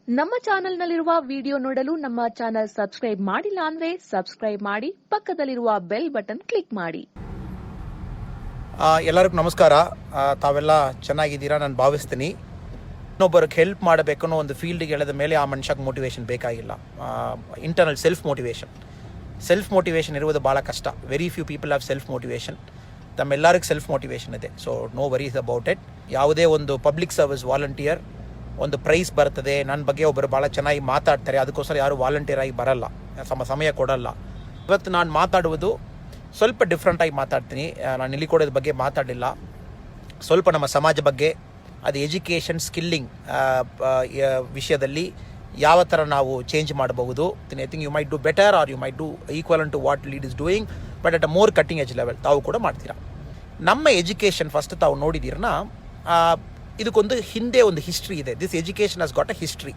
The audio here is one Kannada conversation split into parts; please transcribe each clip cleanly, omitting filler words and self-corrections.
ನಮ್ಮ ಚಾನೆಲ್ನಲ್ಲಿರುವ ವಿಡಿಯೋ ನೋಡಲು ನಮ್ಮ ಚಾನೆಲ್ ಸಬ್ಸ್ಕ್ರೈಬ್ ಮಾಡಿಲ್ಲ ಅಂದ್ರೆ ಸಬ್ಸ್ಕ್ರೈಬ್ ಮಾಡಿ, ಪಕ್ಕದಲ್ಲಿರುವ ಬೆಲ್ ಬಟನ್ ಕ್ಲಿಕ್ ಮಾಡಿ. ಎಲ್ಲರಿಗೂ ನಮಸ್ಕಾರ. ತಾವೆಲ್ಲ ಚೆನ್ನಾಗಿದ್ದೀರಾ ನಾನು ಭಾವಿಸ್ತೀನಿ. ಇನ್ನೊಬ್ಬರಿಗೆ ಹೆಲ್ಪ್ ಮಾಡಬೇಕು ಅನ್ನೋ ಒಂದು ಫೀಲ್ಡಿಗೆ ಎಳೆದ ಮೇಲೆ ಆ ಮನುಷ್ಯಕ್ಕೆ ಮೋಟಿವೇಶನ್ ಬೇಕಾಗಿಲ್ಲ. ಇಂಟರ್ನಲ್ ಸೆಲ್ಫ್ ಮೋಟಿವೇಶನ್ ಇರುವುದು ಭಾಳ ಕಷ್ಟ. Very few people have self motivation. ತಮ್ಮೆಲ್ಲರಿಗೂ ಸೆಲ್ಫ್ ಮೋಟಿವೇಶನ್ ಇದೆ. So no worries about it. ಯಾವುದೇ ಒಂದು ಪಬ್ಲಿಕ್ ಸರ್ವಿಸ್ ವಾಲಂಟಿಯರ್ ಒಂದು ಪ್ರೈಸ್ ಬರ್ತದೆ, ನನ್ನ ಬಗ್ಗೆ ಒಬ್ಬರು ಭಾಳ ಚೆನ್ನಾಗಿ ಮಾತಾಡ್ತಾರೆ, ಅದಕ್ಕೋಸ್ಕರ ಯಾರು ವಾಲಂಟಿಯರ್ ಆಗಿ ಬರಲ್ಲ, ಸಮಯ ಕೊಡಲ್ಲ. ಇವತ್ತು ನಾನು ಮಾತಾಡುವುದು ಸ್ವಲ್ಪ ಡಿಫ್ರೆಂಟಾಗಿ ಮಾತಾಡ್ತೀನಿ. ನಾನು ಇಲ್ಲಿ ಕೊಡೋದ್ರ ಬಗ್ಗೆ ಮಾತಾಡಿಲ್ಲ, ಸ್ವಲ್ಪ ನಮ್ಮ ಸಮಾಜ ಬಗ್ಗೆ, ಅದು ಎಜುಕೇಷನ್ ಸ್ಕಿಲ್ಲಿಂಗ್ ವಿಷಯದಲ್ಲಿ ಯಾವ ಥರ ನಾವು ಚೇಂಜ್ ಮಾಡಬಹುದು. I think you might do better or you might do equal to what lead is doing, but at a more cutting edge level ತಾವು ಕೂಡ ಮಾಡ್ತೀರಾ. ನಮ್ಮ ಎಜುಕೇಷನ್ ಫಸ್ಟ್ ತಾವು ನೋಡಿದ್ದೀರನ್ನ, ಇದಕ್ಕೊಂದು ಹಿಂದೆ ಒಂದು ಹಿಸ್ಟ್ರಿ ಇದೆ. This education has got a history.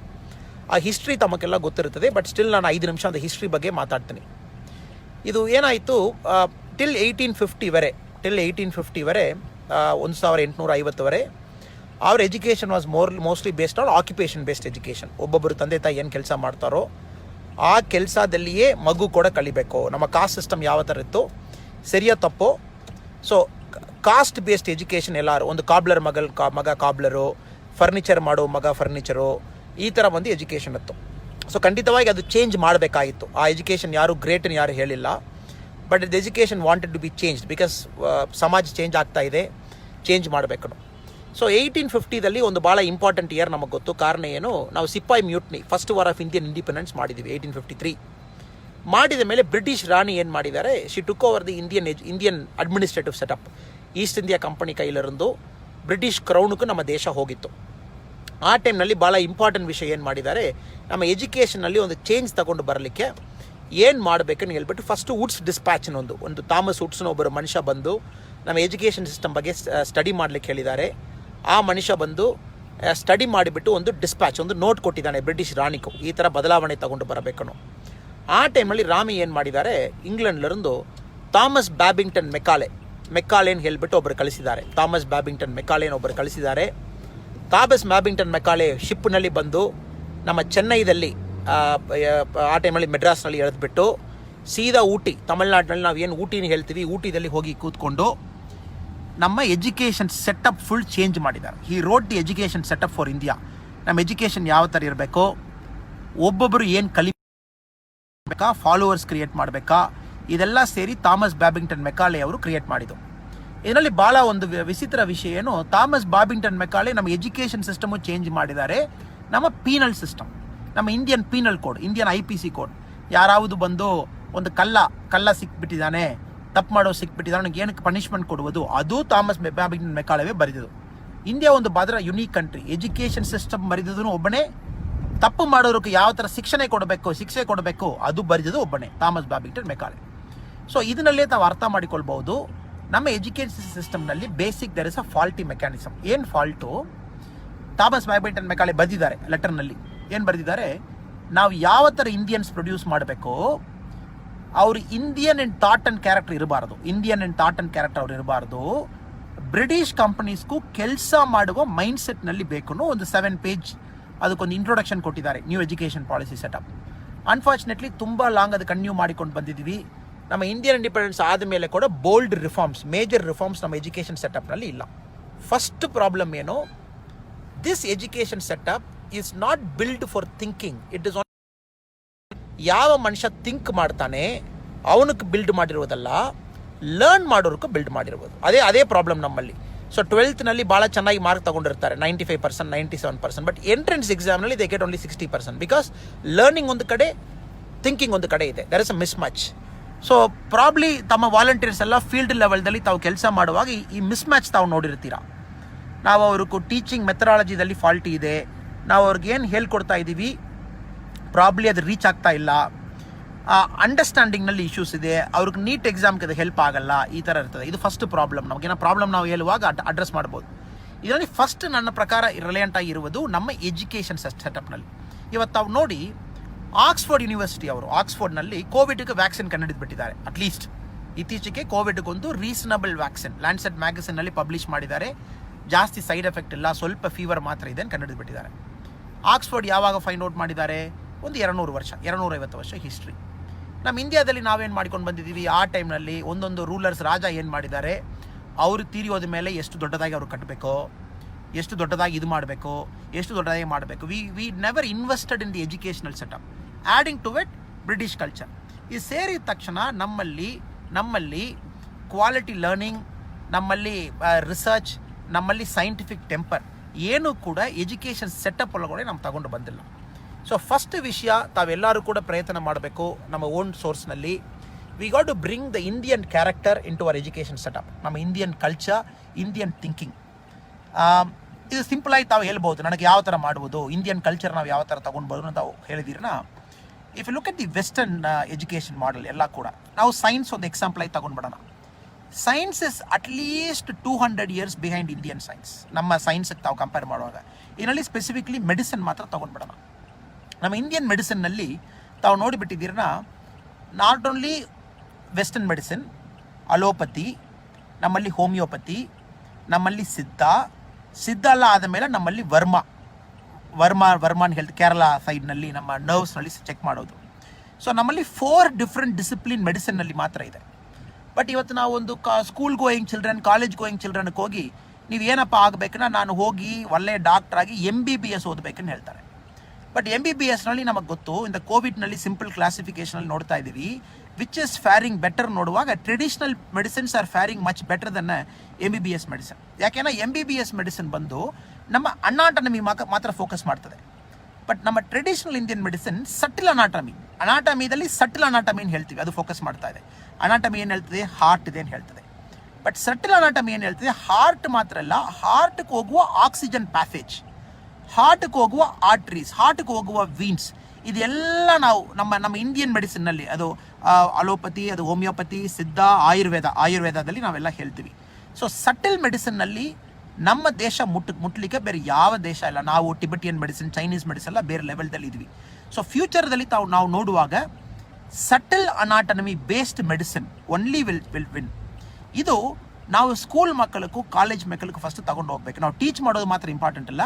ಆ ಹಿಸ್ಟ್ರಿ ತಮಗೆಲ್ಲ ಗೊತ್ತಿರುತ್ತದೆ, ಬಟ್ ಸ್ಟಿಲ್ ನಾನು 5 ನಿಮಿಷ ಒಂದು ಹಿಸ್ಟ್ರಿ ಬಗ್ಗೆ ಮಾತಾಡ್ತೀನಿ. ಇದು ಏನಾಯಿತು, ಟಿಲ್ 1850 ವರೆ 1850 ಅವ್ರ education was mostly based on occupation based education. ಒಬ್ಬೊಬ್ಬರು ತಂದೆ ತಾಯಿ ಏನು ಕೆಲಸ ಮಾಡ್ತಾರೋ ಆ ಕೆಲಸದಲ್ಲಿಯೇ ಮಗು ಕೂಡ ಕಲಿಬೇಕು. ನಮ್ಮ ಕಾಸ್ಟ್ ಸಿಸ್ಟಮ್ ಯಾವ ಥರ ಇತ್ತು, ಸರಿಯಾ ತಪ್ಪೋ. ಸೊ ಕಾಸ್ಟ್ ಬೇಸ್ಡ್ ಎಜುಕೇಷನ್ ಎಲ್ಲರೂ, ಒಂದು ಕಾಬ್ಲರ್ ಮಗ ಕಾಬ್ಲರು, ಫರ್ನಿಚರ್ ಮಾಡೋ ಮಗ ಫರ್ನಿಚರು, ಈ ಥರ ಒಂದು ಎಜುಕೇಷನ್ ಇತ್ತು. ಸೊ ಖಂಡಿತವಾಗಿ ಅದು ಚೇಂಜ್ ಮಾಡಬೇಕಾಗಿತ್ತು. ಆ ಎಜುಕೇಷನ್ ಯಾರು ಗ್ರೇಟ್ ಯಾರು ಹೇಳಿಲ್ಲ, but the education wanted to be changed because ಸಮಾಜ ಚೇಂಜ್ ಆಗ್ತಾ ಇದೆ, ಚೇಂಜ್ ಮಾಡಬೇಕು. ಸೊ 1850 ಒಂದು ಭಾಳ ಇಂಪಾರ್ಟೆಂಟ್ ಇಯರ್ ನಮಗೆ ಗೊತ್ತು. ಕಾರಣ ಏನು, ನಾವು sepoy mutiny, first war of Indian independence ಮಾಡಿದ್ದೀವಿ 1853. ಮಾಡಿದ ಮೇಲೆ ಬ್ರಿಟಿಷ್ ರಾಣಿ ಏನು ಮಾಡಿದ್ದಾರೆ, she took over the Indian administrative setup. East India Company ಕೈಲಿருந்து ಬ್ರಿಟಿಷ್ ಕ್ರೌನ್ಗೂ ನಮ್ಮ ದೇಶ ಹೋಗಿತ್ತು. ಆ ಟೈಮ್ನಲ್ಲಿ ಭಾಳ ಇಂಪಾರ್ಟೆಂಟ್ ವಿಷಯ ಏನು ಮಾಡಿದ್ದಾರೆ, ನಮ್ಮ ಎಜುಕೇಷನಲ್ಲಿ ಒಂದು ಚೇಂಜ್ ತಗೊಂಡು ಬರಲಿಕ್ಕೆ ಏನು ಮಾಡಬೇಕನ್ನು ಹೇಳ್ಬಿಟ್ಟು ಫಸ್ಟು ವುಡ್ಸ್ ಡಿಸ್ಪ್ಯಾಚ್ ಒಂದು ಥಾಮಸ್ ವುಡ್ಸ್ನ ಒಬ್ಬರು ಮನುಷ್ಯ ಬಂದು ನಮ್ಮ ಎಜುಕೇಷನ್ ಸಿಸ್ಟಮ್ ಬಗ್ಗೆ ಸ್ಟಡಿ ಮಾಡಲಿಕ್ಕೆ ಹೇಳಿದ್ದಾರೆ. ಆ ಮನುಷ್ಯ ಬಂದು ಸ್ಟಡಿ ಮಾಡಿಬಿಟ್ಟು ಒಂದು ಡಿಸ್ಪ್ಯಾಚ್, ಒಂದು ನೋಟ್ ಕೊಟ್ಟಿದ್ದಾನೆ ಬ್ರಿಟಿಷ್ ರಾಣಿಗೂ, ಈ ಥರ ಬದಲಾವಣೆ ತಗೊಂಡು ಬರಬೇಕನ್ನು. ಆ ಟೈಮಲ್ಲಿ ರಾಮಿ ಏನು ಮಾಡಿದ್ದಾರೆ, ಇಂಗ್ಲೆಂಡ್ಲಿருந்து ಥಾಮಸ್ ಬ್ಯಾಬಿಂಗ್ಟನ್ ಮೆಕಾಲೇನ್ ಹೇಳ್ಬಿಟ್ಟು ಒಬ್ಬರು ಕಳಿಸಿದ್ದಾರೆ. ಥಾಮಸ್ ಬ್ಯಾಬಿಂಗ್ಟನ್ ಮೆಕಾಲೆ ಶಿಪ್ನಲ್ಲಿ ಬಂದು ನಮ್ಮ ಚೆನ್ನೈದಲ್ಲಿ, ಆ ಟೈಮಲ್ಲಿ ಮೆಡ್ರಾಸ್ನಲ್ಲಿ ಎಳೆದ್ಬಿಟ್ಟು ಸೀದಾ ಊಟಿ, ತಮಿಳ್ನಾಡಿನಲ್ಲಿ ನಾವು ಏನು ಊಟಿನ ಹೇಳ್ತೀವಿ, ಊಟಿದಲ್ಲಿ ಹೋಗಿ ಕೂತ್ಕೊಂಡು ನಮ್ಮ ಎಜುಕೇಷನ್ ಸೆಟಪ್ ಫುಲ್ ಚೇಂಜ್ ಮಾಡಿದ್ದಾರೆ. ಹಿ wrote the education setup for India. ನಮ್ಮ ಎಜುಕೇಷನ್ ಯಾವ ಥರ ಇರಬೇಕು, ಒಬ್ಬೊಬ್ಬರು ಏನು ಕಲಿಬೇಕಾ, ಫಾಲೋವರ್ಸ್ ಕ್ರಿಯೇಟ್ ಮಾಡಬೇಕಾ, ಇದೆಲ್ಲ ಸೇರಿ ಥಾಮಸ್ ಬ್ಯಾಬಿಂಗ್ಟನ್ ಮೆಕಾಲೆ ಅವರು ಕ್ರಿಯೇಟ್ ಮಾಡಿದ್ದು. ಇದರಲ್ಲಿ ಭಾಳ ಒಂದು ವಿಚಿತ್ರ ವಿಷಯ ಏನು, ಥಾಮಸ್ ಬ್ಯಾಬಿಂಗ್ಟನ್ ಮೆಕಾಲೆ ನಮ್ಮ ಎಜುಕೇಷನ್ ಸಿಸ್ಟಮು ಚೇಂಜ್ ಮಾಡಿದ್ದಾರೆ. ನಮ್ಮ ಪೀನಲ್ ಸಿಸ್ಟಮ್, ನಮ್ಮ Indian penal code, Indian IPC code, ಯಾರಾವುದು ಬಂದು ಒಂದು ಕಳ್ಳ ಸಿಕ್ಬಿಟ್ಟಿದ್ದಾನೆ, ತಪ್ಪು ಮಾಡೋ ಸಿಕ್ಬಿಟ್ಟಿದ್ದಾನೆ, ನನಗೆ ಏನಕ್ಕೆ ಪನಿಷ್ಮೆಂಟ್ ಕೊಡುವುದು, ಅದು ಥಾಮಸ್ ಬ್ಯಾಬಿಂಗ್ಟನ್ ಮೆಕಾಲೆವೇ ಬರೆದಿದ್ದು. ಇಂಡಿಯಾ ಒಂದು ಬಾದ್ರ ಯುನೀಕ್ ಕಂಟ್ರಿ. ಎಜುಕೇಷನ್ ಸಿಸ್ಟಮ್ ಬರೆದಿದ್ದು ಒಬ್ಬನೇ, ತಪ್ಪು ಮಾಡೋರಿಗೆ ಯಾವ ಥರ ಶಿಕ್ಷೆ ಕೊಡಬೇಕು ಅದು ಬರೆದಿದ್ದು ಒಬ್ಬನೇ, ಥಾಮಸ್ ಬ್ಯಾಬಿಂಗ್ಟನ್ ಮೆಕಾಲೆ. ಸೊ ಇದನ್ನಲ್ಲೇ ತಾವು ಅರ್ಥ ಮಾಡಿಕೊಳ್ಬಹುದು, ನಮ್ಮ ಎಜುಕೇಷನ್ ಸಿಸ್ಟಮ್ನಲ್ಲಿ basic there is a faulty mechanism. ಏನು ಫಾಲ್ಟು, ಥಾಮಸ್ ಬ್ಯಾಬಿಂಗ್ಟನ್ ಮೆಕಾಲೆ ಬರೆದಿದ್ದಾರೆ ಲೆಟರ್ನಲ್ಲಿ. ಏನು ಬರೆದಿದ್ದಾರೆ, ನಾವು ಯಾವ ಥರ ಇಂಡಿಯನ್ಸ್ ಪ್ರೊಡ್ಯೂಸ್ ಮಾಡಬೇಕು, ಅವರು Indian and thought and character ಅವ್ರು ಇರಬಾರ್ದು, ಬ್ರಿಟಿಷ್ ಕಂಪನೀಸ್ಗೂ ಕೆಲಸ ಮಾಡುವ ಮೈಂಡ್ ಸೆಟ್ನಲ್ಲಿ ಬೇಕು. ಒಂದು 7 ಪೇಜ್ ಅದಕ್ಕೊಂದು ಇಂಟ್ರೊಡಕ್ಷನ್ ಕೊಟ್ಟಿದ್ದಾರೆ, new education policy setup. Unfortunately ತುಂಬ ಲಾಂಗ್ ಅದು ಕಂಟಿನ್ಯೂ ಮಾಡಿಕೊಂಡು ಬಂದಿದ್ವಿ. ನಮ್ಮ ಇಂಡಿಯನ್ ಇಂಡಿಪೆಂಡೆನ್ಸ್ ಆದಮೇಲೆ ಕೂಡ ಬೋಲ್ಡ್ ರಿಫಾರ್ಮ್ಸ್, ಮೇಜರ್ ರಿಫಾರ್ಮ್ಸ್ ನಮ್ಮ ಎಜುಕೇಷನ್ ಸೆಟಪ್ನಲ್ಲಿ ಇಲ್ಲ. ಫಸ್ಟ್ ಪ್ರಾಬ್ಲಮ್ ಏನು, this education setup is not built for thinking, it is ಯಾವ ಮನುಷ್ಯ ಥಿಂಕ್ ಮಾಡ್ತಾನೆ ಅವನಿಗೆ ಬಿಲ್ಡ್ ಮಾಡಿರೋದಲ್ಲ, ಲರ್ನ್ ಮಾಡೋರ್ಗೂ ಬಿಲ್ಡ್ ಮಾಡಿರ್ಬೋದು. ಅದೇ ಪ್ರಾಬ್ಲಮ್ ನಮ್ಮಲ್ಲಿ. ಸೊ 12th ಭಾಳ ಚೆನ್ನಾಗಿ ಮಾರ್ಕ್ ತಗೊಂಡಿರ್ತಾರೆ, 95%, 97%, ಬಟ್ ಎಂಟ್ರೆನ್ಸ್ ಎಕ್ಸಾಮ್ನಲ್ಲಿ they get only 60% because learning ಒಂದು ಕಡೆ, ಥಿಂಕಿಂಗ್ ಒಂದು ಕಡೆ ಇದೆ. There is a mismatch. So probably ತಮ್ಮ ವಾಲಂಟಿಯರ್ಸ್ ಎಲ್ಲ ಫೀಲ್ಡ್ ಲೆವೆಲ್ದಲ್ಲಿ ತಾವು ಕೆಲಸ ಮಾಡುವಾಗ ಈ ಮಿಸ್ ಮ್ಯಾಚ್ ತಾವು ನೋಡಿರ್ತೀರ. ನಾವು ಅವ್ರಿಗೂ ಟೀಚಿಂಗ್ ಮೆಥಡಾಲಜಿದಲ್ಲಿ ಫಾಲ್ಟಿ ಇದೆ, ನಾವು ಅವ್ರಿಗೆ ಏನು ಹೇಳ್ಕೊಡ್ತಾ ಇದ್ದೀವಿ ಪ್ರಾಬ್ಲಿ ಅದು ರೀಚ್ ಆಗ್ತಾ ಇಲ್ಲ, ಅಂಡರ್ಸ್ಟ್ಯಾಂಡಿಂಗ್ನಲ್ಲಿ ಇಶ್ಯೂಸ್ ಇದೆ, ಅವ್ರಿಗೆ ನೀಟ್ ಎಕ್ಸಾಮ್ಗೆ ಅದು ಹೆಲ್ಪ್ ಆಗಲ್ಲ, ಈ ಥರ ಇರ್ತದೆ. ಇದು ಫಸ್ಟ್ ಪ್ರಾಬ್ಲಮ್. ನಮಗೇನೋ ಪ್ರಾಬ್ಲಮ್ ನಾವು ಹೇಳುವಾಗ ಅಡ್ರೆಸ್ ಮಾಡ್ಬೋದು. ಇದರಲ್ಲಿ ಫಸ್ಟ್ ನನ್ನ ಪ್ರಕಾರ ರಿಲೆಯಂಟ್ ಆಗಿರುವುದು ನಮ್ಮ ಎಜುಕೇಷನ್ ಸೆಟಪ್ನಲ್ಲಿ. ಇವತ್ತು ತಾವು ನೋಡಿ, ಆಕ್ಸ್ಫರ್ಡ್ ಯೂನಿವರ್ಸಿಟಿ ಅವರು ಆಕ್ಸ್ಫರ್ಡ್ನಲ್ಲಿ ಕೋವಿಡ್ಗೆ ವ್ಯಾಕ್ಸಿನ್ ಕಂಡುಹಿಡಿದ್ಬಿಟ್ಟಿದ್ದಾರೆ. ಅಟ್ಲೀಸ್ಟ್ ಇತ್ತೀಚೆಗೆ ಕೋವಿಡ್ಗೊಂದು ರೀಸನಬಲ್ ವ್ಯಾಕ್ಸಿನ್ ಲ್ಯಾಂಡ್ಸೆಟ್ ಮ್ಯಾಗಝಿನ್ನಲ್ಲಿ ಪಬ್ಲಿಷ್ ಮಾಡಿದ್ದಾರೆ. ಜಾಸ್ತಿ ಸೈಡ್ ಎಫೆಕ್ಟ್ ಇಲ್ಲ, ಸ್ವಲ್ಪ ಫೀವರ್ ಮಾತ್ರ ಇದೆ ಅಂತ ಕಂಡುಹಿಡಿದ್ಬಿಟ್ಟಿದ್ದಾರೆ. ಆಕ್ಸ್ಫರ್ಡ್ ಯಾವಾಗ ಫೈಂಡ್ ಔಟ್ ಮಾಡಿದ್ದಾರೆ? ಒಂದು 200 ವರ್ಷ, 250 ವರ್ಷ ಹಿಸ್ಟ್ರಿ. ನಮ್ಮ ಇಂಡಿಯಾದಲ್ಲಿ ನಾವೇನು ಮಾಡ್ಕೊಂಡು ಬಂದಿದ್ದೀವಿ, ಆ ಟೈಮ್ನಲ್ಲಿ ಒಂದೊಂದು ರೂಲರ್ಸ್ ರಾಜ ಏನು ಮಾಡಿದ್ದಾರೆ, ಅವರು ತೀರಿ ಹೋದ ಮೇಲೆ ಎಷ್ಟು ದೊಡ್ಡದಾಗಿ ಅವರು ಕಟ್ಟಬೇಕು, ಎಷ್ಟು ದೊಡ್ಡದಾಗಿ ಇದು ಮಾಡಬೇಕು, ಎಷ್ಟು ದೊಡ್ಡದಾಗಿ ಮಾಡಬೇಕು. We never invested in the educational setup. Adding to it British culture. ಇದು ಸೇರಿದ ತಕ್ಷಣ ನಮ್ಮಲ್ಲಿ ಕ್ವಾಲಿಟಿ ಲರ್ನಿಂಗ್, ನಮ್ಮಲ್ಲಿ ರಿಸರ್ಚ್, ನಮ್ಮಲ್ಲಿ ಸೈಂಟಿಫಿಕ್ ಟೆಂಪರ್ ಏನೂ ಕೂಡ ಎಜುಕೇಷನ್ ಸೆಟಪ್ ಒಳಗಡೆ ನಾವು ತಗೊಂಡು ಬಂದಿಲ್ಲ. ಸೊ ಫಸ್ಟ್ ವಿಷಯ ತಾವೆಲ್ಲರೂ ಕೂಡ ಪ್ರಯತ್ನ ಮಾಡಬೇಕು ನಮ್ಮ ಓನ್ ಸೋರ್ಸ್ನಲ್ಲಿ. We got to bring the Indian character into our education setup. ನಮ್ಮ ಇಂಡಿಯನ್ ಕಲ್ಚರ್, ಇಂಡಿಯನ್ ಥಿಂಕಿಂಗ್. ಇದು ಸಿಂಪಲ್ ಆಗಿ ತಾವು ಹೇಳ್ಬೋದು, ನನಗೆ ಯಾವ ಥರ ಮಾಡ್ಬೋದು, ಇಂಡಿಯನ್ ಕಲ್ಚರ್ ನಾವು ಯಾವ ಥರ ತೊಗೊಂಡ್ಬೋದು ಅಂತ ಹೇಳಿದಿರನ. If you look at the western education model ಎಲ್ಲ ಕೂಡ, ನಾವು ಸೈನ್ಸ್ ಒಂದು ಎಕ್ಸಾಂಪಲ್ ಆಗಿ ತೊಗೊಂಡ್ಬಿಡೋಣ. Science is at least 200 years behind Indian science. ನಮ್ಮ ಸೈನ್ಸ್ಗೆ ತಾವು ಕಂಪೇರ್ ಮಾಡುವಾಗ ಇದರಲ್ಲಿ ಸ್ಪೆಸಿಫಿಕ್ಲಿ ಮೆಡಿಸಿನ್ ಮಾತ್ರ ತೊಗೊಂಡ್ಬಿಡೋಣ. ನಮ್ಮ ಇಂಡಿಯನ್ ಮೆಡಿಸಿನ್ನಲ್ಲಿ ತಾವು ನೋಡಿಬಿಟ್ಟಿದ್ದೀರನ, not only western medicine, allopathy, ನಮ್ಮಲ್ಲಿ ಹೋಮಿಯೋಪತಿ, ನಮ್ಮಲ್ಲಿ ಸಿದ್ಧ ಎಲ್ಲ ಆದಮೇಲೆ ನಮ್ಮಲ್ಲಿ ವರ್ಮಾನ್ ಹೆಲ್ತ್, ಕೇರಳ ಸೈಡ್ನಲ್ಲಿ ನಮ್ಮ ನರ್ವ್ಸ್ನಲ್ಲಿ ಚೆಕ್ ಮಾಡೋದು. ಸೊ ನಮ್ಮಲ್ಲಿ 4 ಡಿಫ್ರೆಂಟ್ ಡಿಸಿಪ್ಲಿನ್ ಮೆಡಿಸಿನ್ನಲ್ಲಿ ಮಾತ್ರ ಇದೆ. ಬಟ್ ಇವತ್ತು ನಾವು ಒಂದು school going children, college going ಚಿಲ್ಡ್ರನ್ಗೆ ಹೋಗಿ ನೀವು ಏನಪ್ಪ ಆಗಬೇಕನ್ನ, ನಾನು ಹೋಗಿ ಒಳ್ಳೆ ಡಾಕ್ಟ್ರಾಗಿ MBBS ಓದಬೇಕಂತ ಹೇಳ್ತಾರೆ. ಬಟ್ MBBSನಲ್ಲಿ ನಮಗೆ ಗೊತ್ತು, ಇಂದ ಕೋವಿಡ್ನಲ್ಲಿ ಸಿಂಪಲ್ ಕ್ಲಾಸಿಫಿಕೇಷನಲ್ಲಿ ನೋಡ್ತಾ ಇದ್ದೀವಿ, ವಿಚ್ ಇಸ್ ಫ್ಯಾರಿಂಗ್ ಬೆಟರ್ ನೋಡುವಾಗ traditional medicines are faring much better than MBBS medicine. ಯಾಕೆಂದರೆ MBBS ಮೆಡಿಸಿನ್ ಬಂದು ನಮ್ಮ ಅನಾಟಮಿ ಮಾತ್ರ ಫೋಕಸ್ ಮಾಡ್ತದೆ. ಬಟ್ ನಮ್ಮ ಟ್ರೆಡಿಷನಲ್ ಇಂಡಿಯನ್ ಮೆಡಿಸಿನ್ ಸಟಿಲ್ ಅನಾಟಮಿದಲ್ಲಿ ಸಟಿಲ್ ಅನಾಟಮಿ ಏನು ಹೇಳ್ತೀವಿ ಅದು ಫೋಕಸ್ ಮಾಡ್ತಾ ಇದೆ. ಅನಾಟಮಿ ಏನು ಹೇಳ್ತದೆ, ಹಾರ್ಟ್ ಇದೆ ಅಂತ ಹೇಳ್ತದೆ. ಬಟ್ ಸಟಿಲ್ ಅನಾಟಮಿ ಏನು ಹೇಳ್ತದೆ, ಹಾರ್ಟ್ ಮಾತ್ರ ಅಲ್ಲ, ಹಾರ್ಟ್ಗೆ ಹೋಗುವ ಆಕ್ಸಿಜನ್ ಪ್ಯಾಸೇಜ್, ಹಾರ್ಟ್ಗೆ ಹೋಗುವ ಆರ್ಟ್ರೀಸ್, ಹಾರ್ಟ್ಗೆ ಹೋಗುವ ವೀನ್ಸ್, ಇದೆಲ್ಲ ನಾವು ನಮ್ಮ ಇಂಡಿಯನ್ ಮೆಡಿಸಿನ್ನಲ್ಲಿ, ಅದು ಅಲೋಪತಿ, ಅದು ಹೋಮಿಯೋಪತಿ, ಸಿದ್ಧ, ಆಯುರ್ವೇದದಲ್ಲಿ ನಾವೆಲ್ಲ ಹೇಳ್ತೀವಿ. ಸೊ ಸಟಿಲ್ ಮೆಡಿಸಿನ್ನಲ್ಲಿ ನಮ್ಮ ದೇಶ ಮುಟ್ಲಿಕ್ಕೆ ಬೇರೆ ಯಾವ ದೇಶ ಇಲ್ಲ. ನಾವು ಟಿಬೆಟಿಯನ್ ಮೆಡಿಸಿನ್, ಚೈನೀಸ್ ಮೆಡಿಸಿನ್ ಎಲ್ಲ ಬೇರೆ ಲೆವೆಲ್ದಲ್ಲಿ ಇದ್ವಿ. ಸೊ ಫ್ಯೂಚರ್ದಲ್ಲಿ ನಾವು ನೋಡುವಾಗ subtle anatomy based medicine only will win. ಇದು ನಾವು ಸ್ಕೂಲ್ ಮಕ್ಕಳಿಗೂ ಕಾಲೇಜ್ ಮಕ್ಕಳಿಗೂ ಫಸ್ಟ್ ತಗೊಂಡು ಹೋಗ್ಬೇಕು. ನಾವು ಟೀಚ್ ಮಾಡೋದು ಮಾತ್ರ ಇಂಪಾರ್ಟೆಂಟ್ ಅಲ್ಲ,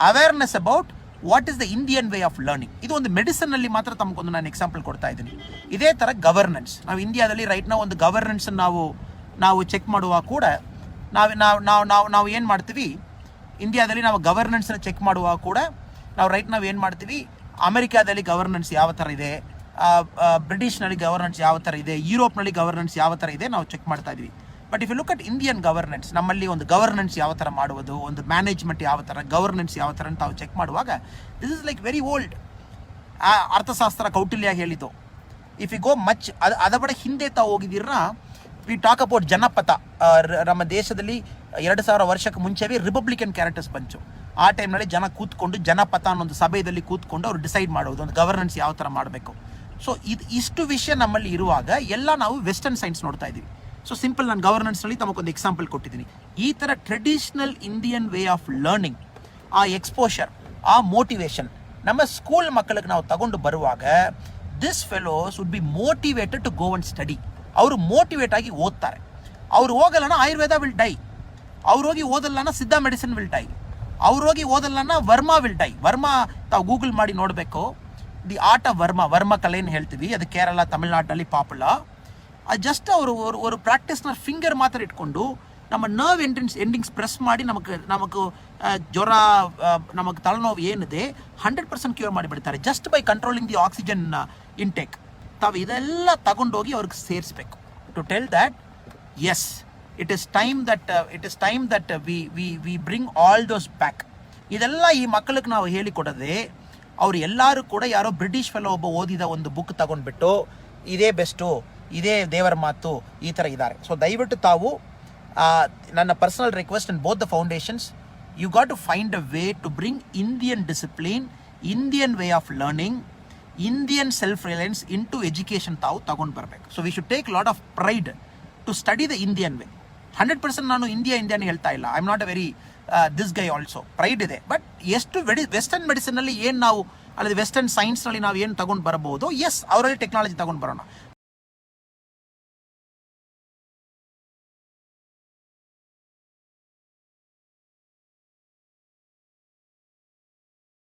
awareness about what is the Indian way of learning. ಇದು ಒಂದು ಮೆಡಿಸಿನ್ನಲ್ಲಿ ಮಾತ್ರ ತಮಗೊಂದು ನಾನು ಎಕ್ಸಾಂಪಲ್ ಕೊಡ್ತಾ ಇದ್ದೀನಿ. ಇದೇ ಥರ ಗವರ್ನೆನ್ಸ್, ನಾವು ಇಂಡಿಯಾದಲ್ಲಿ ರೈಟ್ ನಾವು ಒಂದು ಗವರ್ನೆನ್ಸ್ ನಾವು ಚೆಕ್ ಮಾಡುವಾಗ ಕೂಡ ನಾವು ಏನು ಮಾಡ್ತೀವಿ, ಇಂಡಿಯಾದಲ್ಲಿ ನಾವು ಗವರ್ನೆನ್ಸ್ನ ಚೆಕ್ ಮಾಡುವಾಗ ಕೂಡ ನಾವು ಏನು ಮಾಡ್ತೀವಿ, ಅಮೆರಿಕಾದಲ್ಲಿ ಗವರ್ನೆನ್ಸ್ ಯಾವ ಥರ ಇದೆ, ಬ್ರಿಟಿಷ್ನಲ್ಲಿ ಗವರ್ನೆನ್ಸ್ ಯಾವ ಥರ ಇದೆ, ಯುರೋಪ್ನಲ್ಲಿ ಗವರ್ನೆನ್ಸ್ ಯಾವ ಥರ ಇದೆ ನಾವು ಚೆಕ್ ಮಾಡ್ತಾ ಇದ್ವಿ. But if you look at Indian governance, ನಮ್ಮಲ್ಲಿ ಒಂದು ಗವರ್ನೆನ್ಸ್ ಯಾವ ಥರ ಮಾಡುವುದು, ಒಂದು ಮ್ಯಾನೇಜ್ಮೆಂಟ್ ಯಾವ ಥರ, ಗವರ್ನೆನ್ಸ್ ಯಾವ ಥರ ಅಂತ ನಾವು ಚೆಕ್ ಮಾಡುವಾಗ this is like very old. ಅರ್ಥಶಾಸ್ತ್ರ ಕೌಟಿಲ್ಯ ಹೇಳಿದ್ದು. ಇಫ್ ಯು ಗೋ ಮಚ್ ಅದ ಬಡ ಹಿಂದೆ ತಾವು ಹೋಗಿದ್ದೀರ, ವಿ ಟಾಕ್ ಅಬೌಟ್ ಜನಪಥ. ನಮ್ಮ ದೇಶದಲ್ಲಿ 2000 ವರ್ಷಕ್ಕೆ ಮುಂಚೆವೇ ರಿಪಬ್ಲಿಕನ್ ಕ್ಯಾರೆಕ್ಟರ್ಸ್ ಬಂತು. ಆ ಟೈಮ್ನಲ್ಲಿ ಜನ ಕೂತ್ಕೊಂಡು ಜನಪಥ ಅನ್ನೊಂದು ಸಭೆಯಲ್ಲಿ ಕೂತ್ಕೊಂಡು ಅವ್ರು ಡಿಸೈಡ್ ಮಾಡೋದು ಒಂದು ಗವರ್ನೆನ್ಸ್ ಯಾವ ಥರ ಮಾಡಬೇಕು. ಸೊ ಇಷ್ಟು ವಿಷಯ ನಮ್ಮಲ್ಲಿ ಇರುವಾಗ ಎಲ್ಲ ನಾವು ವೆಸ್ಟರ್ನ್ ಸೈನ್ಸ್ ನೋಡ್ತಾ ಇದ್ದೀವಿ. ಸೊ ಸಿಂಪಲ್, ನಾನು ಗವರ್ನೆನ್ಸ್ನಲ್ಲಿ ತಮಗೊಂದು ಎಕ್ಸಾಂಪಲ್ ಕೊಟ್ಟಿದ್ದೀನಿ. ಈ ಥರ traditional Indian way of learning, ಆ ಎಕ್ಸ್ಪೋಷರ್, ಆ ಮೋಟಿವೇಶನ್ ನಮ್ಮ ಸ್ಕೂಲ್ ಮಕ್ಕಳಿಗೆ ನಾವು ತಗೊಂಡು ಬರುವಾಗ this fellows would be motivated to go and study. ಅವರು ಮೋಟಿವೇಟ್ ಆಗಿ ಓದ್ತಾರೆ. ಅವ್ರು ಹೋಗಲ್ಲನ ಆಯುರ್ವೇದ ವಿಲ್ ಡೈ, ಅವ್ರು ಹೋಗಿ ಓದಲ್ಲನ ಸಿದ್ಧ ಮೆಡಿಸಿನ್ ವಿಲ್ ಡೈ, ಅವ್ರು ಹೋಗಿ ಓದಲ್ಲನ ವರ್ಮಾ ವಿಲ್ ಡೈ. ವರ್ಮಾ ತಾವು ಗೂಗಲ್ ಮಾಡಿ ನೋಡಬೇಕು, ದಿ ಆರ್ಟ್ ಆಫ್ ವರ್ಮ ಕಲೆಯನ್ನು ಹೇಳ್ತೀವಿ, ಅದು ಕೇರಳ ತಮಿಳ್ನಾಡಿನಲ್ಲಿ ಪಾಪ್ಯುಲರ್. ಅದು ಜಸ್ಟ್ ಅವರು ಪ್ರಾಕ್ಟೀಸ್ನ ಫಿಂಗರ್ ಮಾತ್ರ ಇಟ್ಕೊಂಡು ನಮ್ಮ ನರ್ವ್ ಎಂಡಿಂಗ್ಸ್ ಪ್ರೆಸ್ ಮಾಡಿ ನಮಗೆ ಜ್ವರ, ನಮಗೆ ತಲೆನೋವು ಏನಿದೆ 100% ಕ್ಯೂರ್ ಮಾಡಿಬಿಡ್ತಾರೆ just by controlling the oxygen intake. ತಾವು ಇದೆಲ್ಲ ತಗೊಂಡೋಗಿ ಅವ್ರಿಗೆ ಸೇರಿಸ್ಬೇಕು to tell that as it is time that we bring all those back. ಇದೆಲ್ಲ ಈ ಮಕ್ಕಳಿಗೆ ನಾವು ಹೇಳಿಕೊಡೋದೆ, ಅವ್ರು ಎಲ್ಲರೂ ಕೂಡ ಯಾರೋ ಬ್ರಿಟಿಷ್ ಫೆಲೋ ಒಬ್ಬ ಓದಿದ ಒಂದು ಬುಕ್ ತಗೊಂಡ್ಬಿಟ್ಟು ಇದೇ ಬೆಸ್ಟು, ಇದೇ ದೇವರ ಮಾತು, ಈ ಥರ ಇದ್ದಾರೆ. ಸೊ ದಯವಿಟ್ಟು ತಾವು, ನನ್ನ personal request in both the foundations, you got to find a way to bring Indian discipline, Indian way of learning, Indian self reliance into education ತಾವು ತಗೊಂಡು ಬರಬೇಕು. So we should take lot of pride to study the Indian way. 100% ನಾನು ಇಂಡಿಯಾನೇ ಹೇಳ್ತಾ ಇಲ್ಲ, I am not a very this guy also, pride ಇದೆ. ಬಟ್ ಎಷ್ಟು ವೆಸ್ಟರ್ನ್ ಮೆಡಿಸಿನಲ್ಲಿ ಏನು ನಾವು, ಅಲ್ಲದೆ ವೆಸ್ಟರ್ನ್ ಸೈನ್ಸ್ನಲ್ಲಿ ನಾವು ಏನು ತಗೊಂಡು ಬರಬಹುದು, ಎಸ್ ಅವರಲ್ಲಿ ಟೆಕ್ನಾಲಜಿ ತಗೊಂಡು ಬರೋಣ.